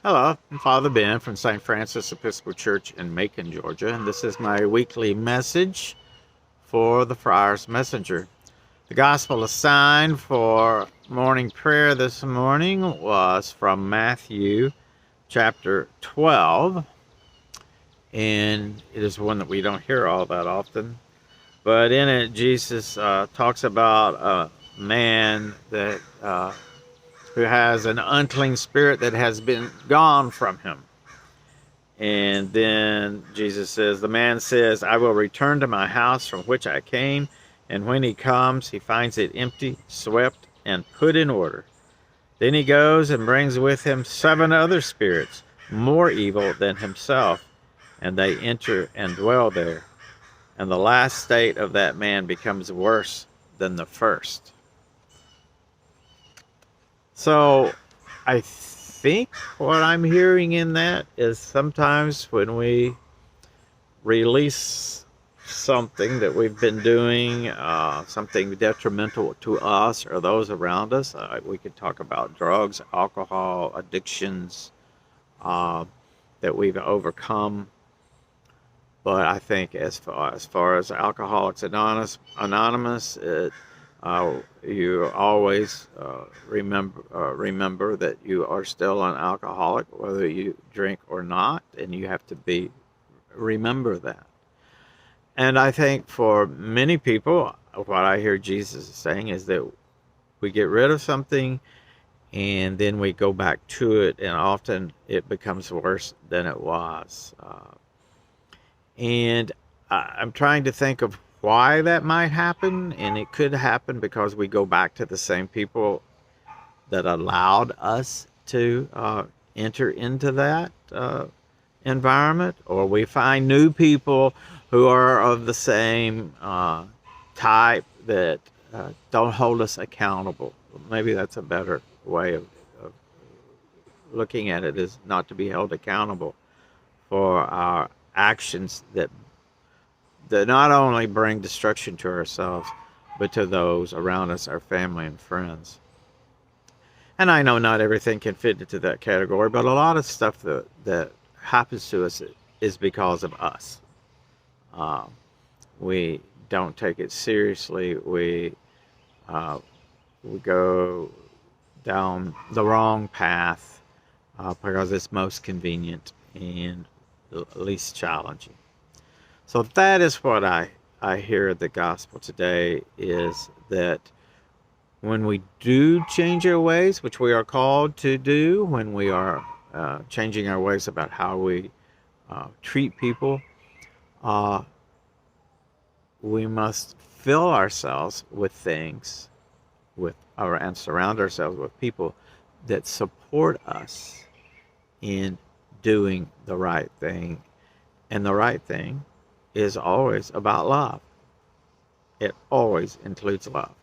Hello, I'm Father Ben from St. Francis Episcopal Church in Macon, Georgia, and this is my weekly message for the Friars Messenger. The Gospel assigned for morning prayer this morning was from Matthew chapter 12, and it is one that we don't hear all that often. But in it, Jesus talks about a man that who has an unclean spirit that has been gone from him. And then Jesus says, the man says, I will return to my house from which I came. And when he comes, he finds it empty, swept, and put in order. Then he goes and brings with him 7 other spirits, more evil than himself, and they enter and dwell there. And the last state of that man becomes worse than the first. So I think what I'm hearing in that is sometimes when we release something that we've been doing, something detrimental to us or those around us, we could talk about drugs, alcohol, addictions uh, that we've overcome. But I think as far as Alcoholics Anonymous, you always remember that you are still an alcoholic, whether you drink or not, and you have to remember that. And I think for many people, what I hear Jesus saying is that we get rid of something and then we go back to it, and often it becomes worse than it was. And I'm trying to think of why that might happen, and it could happen because we go back to the same people that allowed us to enter into that environment, or we find new people who are of the same type that don't hold us accountable. Maybe that's a better way of looking at it, is not to be held accountable for our actions that not only bring destruction to ourselves, but to those around us, our family and friends. And I know not everything can fit into that category, but a lot of stuff that happens to us is because of us. Uh, we don't take it seriously. Uh, we go down the wrong path because it's most convenient and least challenging. So that is what I hear the gospel today, is that when we do change our ways, which we are called to do, when we are changing our ways about how we treat people, uh, we must fill ourselves with things, and surround ourselves with people that support us in doing the right thing. And the right thing is always about love. It always includes love.